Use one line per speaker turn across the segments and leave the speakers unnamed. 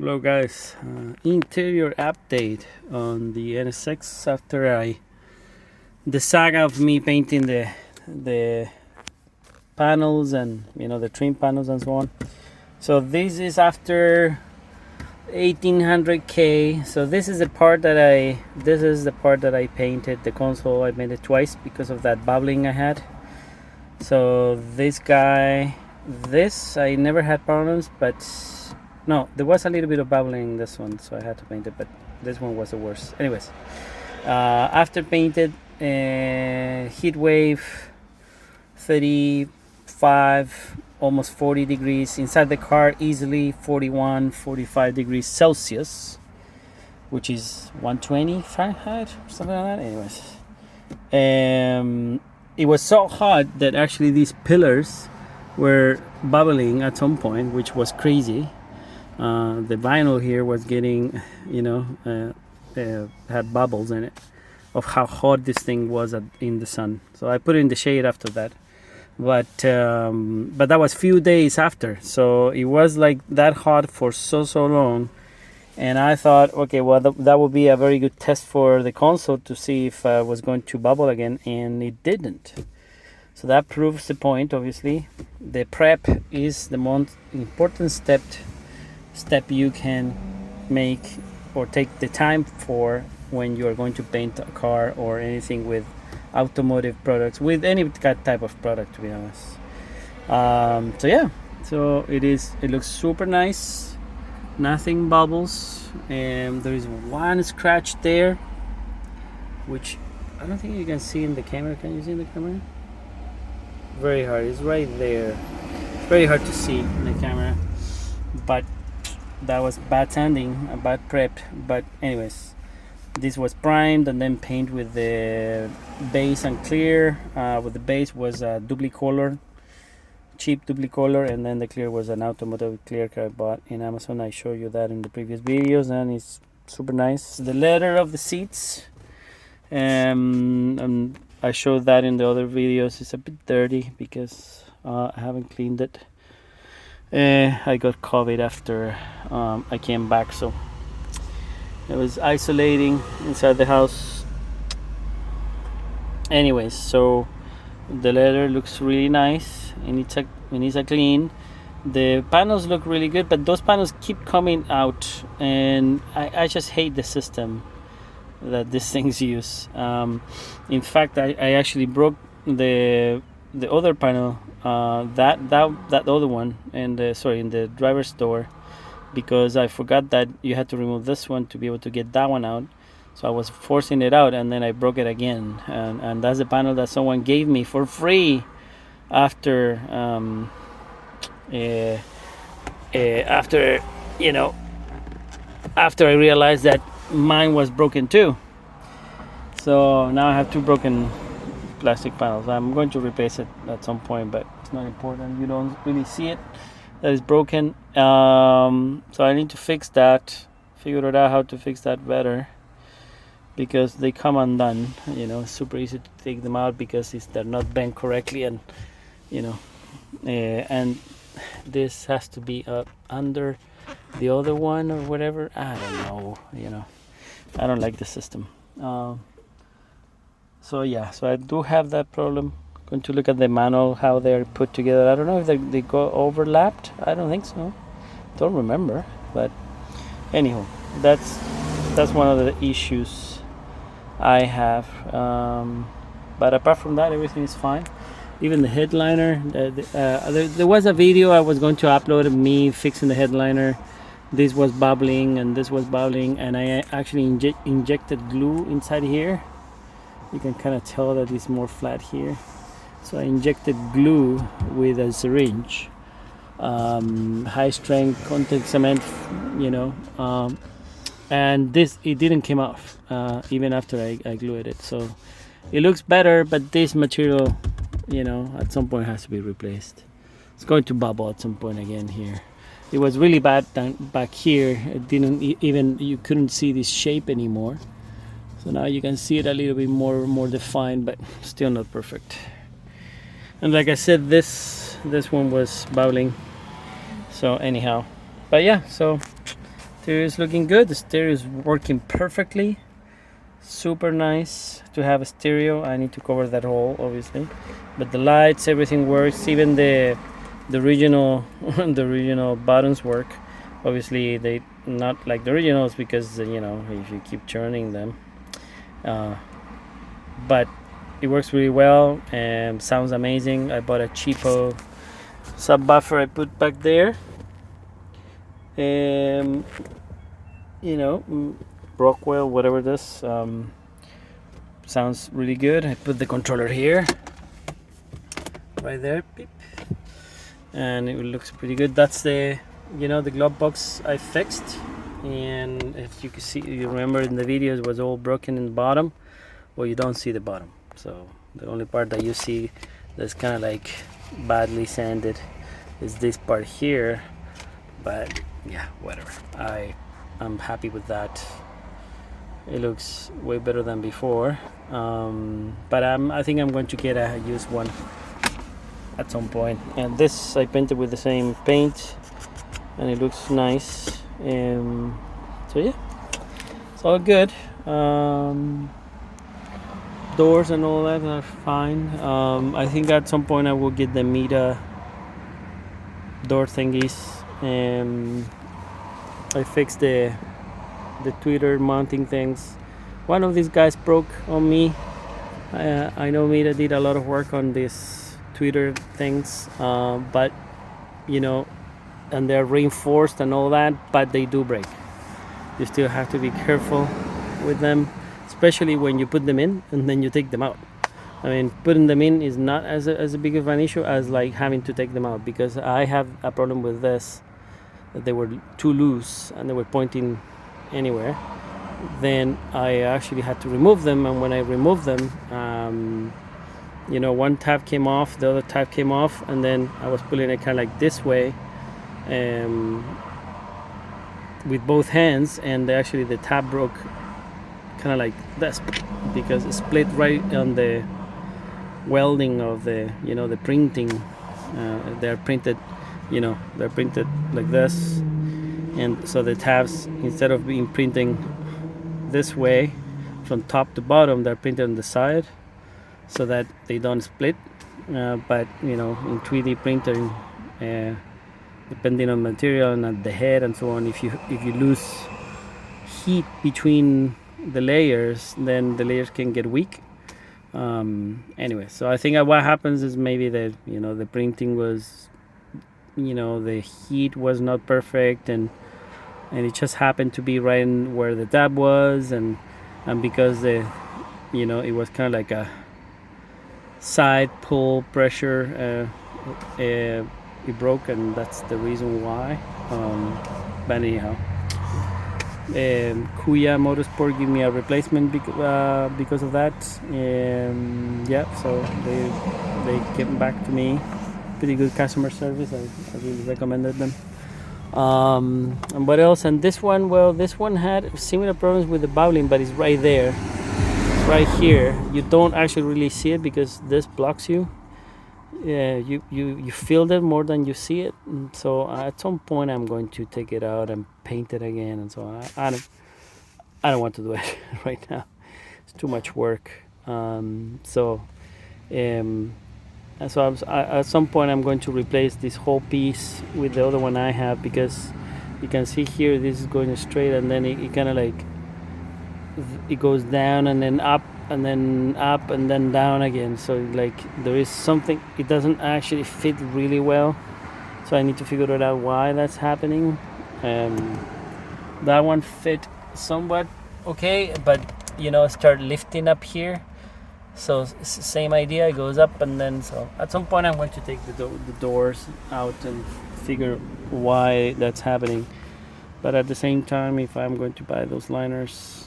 Hello guys, interior update on the NSX after the saga of me painting the panels and the trim panels and so on. So this is after 1800K. So this is the part that I painted the console. I made it twice because of that bubbling I had. So this I never had problems, but no, there was a little bit of bubbling in this one, so I had to paint it, but this one was the worst. Anyways, after painted, heat wave, 35, almost 40 degrees. Inside the car, easily 41, 45 degrees Celsius, which is 120 Fahrenheit, something like that. Anyways, it was so hot that actually these pillars were bubbling at some point, which was crazy. The vinyl here was getting, had bubbles in it of how hot this thing was in the sun. So I put it in the shade after that. But that was few days after. So it was like that hot for so long. And I thought, okay, well, that would be a very good test for the console to see if I was going to bubble again. And it didn't. So that proves the point, obviously. The prep is the most important step you can make or take the time for when you are going to paint a car or anything with automotive products, with any type of product, to be honest. So it looks super nice, nothing bubbles, and there is one scratch there, which I don't think you can see in the camera. Can you see in the camera? Very hard. It's right there. It's very hard to see in the camera, but that was bad sanding, a bad prep. But anyways, this was primed and then paint with the base and clear. With the base was a duplicolor, cheap duplicolor, and then the clear was an automotive clear I bought in Amazon. I showed you that in the previous videos, and it's super nice. The leather of the seats, I showed that in the other videos. It's a bit dirty because I haven't cleaned it. I got COVID after I came back, so it was isolating inside the house. Anyways, so the leather looks really nice and it needs a clean. The panels look really good, but those panels keep coming out, and I just hate the system that these things use. In fact, I actually broke the other panel, that other one, and in the driver's door, because I forgot that you had to remove this one to be able to get that one out. So I was forcing it out, and then I broke it again, and that's the panel that someone gave me for free after after I realized that mine was broken too. So now I have two broken plastic panels. I'm going to replace it at some point, but it's not important. You don't really see it that is broken. So I need to fix that, figure it out how to fix that better, because they come undone. It's super easy to take them out because they're not bent correctly, and and this has to be under the other one or whatever. I don't know. I don't like the system. So I do have that problem. Going to look at the manual, how they're put together. I don't know if they go overlapped. I don't think so. Don't remember. But anyhow, that's one of the issues I have. But apart from that, everything is fine. Even the headliner. There was a video I was going to upload of me fixing the headliner. This was bubbling and this was bubbling, and I actually injected glue inside here. You can kind of tell that it's more flat here. So I injected glue with a syringe, high strength contact cement, and it didn't come off even after I glued it. So it looks better, but this material, at some point has to be replaced. It's going to bubble at some point again here. It was really bad back here. It didn't even, you couldn't see this shape anymore. So now you can see it a little bit more defined, but still not perfect. And like I said, this one was bubbling. So anyhow, but yeah, so Stereo is looking good. The stereo is working perfectly. Super nice to have a stereo. I need to cover that hole, obviously, but the lights, everything works. Even the original the original buttons work. Obviously, they not like the originals because if you keep churning them, but it works really well and sounds amazing. I bought a cheapo subwoofer I put back there. Rockwell, whatever this, sounds really good. I put the controller here, right there, beep, and it looks pretty good. That's the glove box I fixed, and if you can see, you remember in the video it was all broken in the bottom. Well, you don't see the bottom, so the only part that you see that's kind of like badly sanded is this part here. But yeah, whatever. I'm happy with that. It looks way better than before. But I think I'm going to get a used one at some point. And this I painted with the same paint, and it looks nice. So yeah, it's all good. Doors and all that are fine. I think at some point I will get the Mita door thingies. I fixed the tweeter mounting things. One of these guys broke on me. I know Mita did a lot of work on these tweeter things, but and they're reinforced and all that, but they do break. You still have to be careful with them, especially when you put them in and then you take them out. I mean, putting them in is not as a big of an issue as like having to take them out, because I have a problem with this, that they were too loose and they were pointing anywhere. Then I actually had to remove them, and when I removed them, one tab came off, the other tab came off, and then I was pulling it kind of like this way, with both hands, and actually the tab broke kind of like this, because it split right on the welding of the printing. They're printed like this, and so the tabs, instead of being printing this way from top to bottom, they're printed on the side so that they don't split. But in 3D printing, depending on material and at the head and so on, if you lose heat between the layers, then the layers can get weak. Anyway, so I think what happens is maybe that the printing was, the heat was not perfect, and it just happened to be right in where the tab was, and because it was kind of like a side pull pressure, it broke, and that's the reason why. But anyhow, Kuya Motorsport gave me a replacement because of that. So they came back to me. Pretty good customer service. I really recommended them. And what else? And this one had similar problems with the bowling, but it's right there. It's right here. You don't actually really see it because this blocks you. Yeah, you feel it more than you see it. And so at some point I'm going to take it out and paint it again, and so I don't want to do it right now. It's too much work. At some point I'm going to replace this whole piece with the other one I have, because you can see here this is going straight, and then it kind of like it goes down and then up and then up and then down again. So like there is something, it doesn't actually fit really well, so I need to figure it out why that's happening. That one fit somewhat okay, but start lifting up here. So same idea, it goes up, and then so at some point I'm going to take the doors out and figure why that's happening. But at the same time, if I'm going to buy those liners,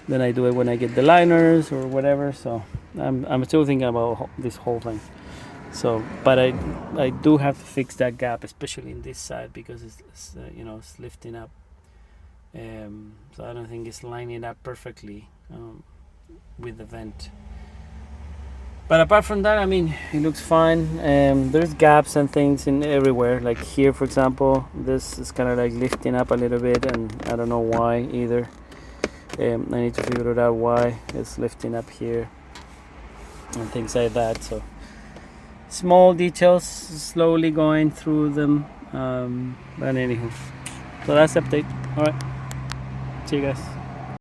then I do it when I get the liners or whatever. So I'm still thinking about this whole thing. So, but I do have to fix that gap, especially in this side, because it's lifting up. So I don't think it's lining up perfectly with the vent. But apart from that, I mean, it looks fine. There's gaps and things in everywhere. Like here, for example, this is kind of like lifting up a little bit, and I don't know why either. I need to figure it out why it's lifting up here and things like that. So small details, slowly going through them. But anywho, so that's the update. All right, see you guys.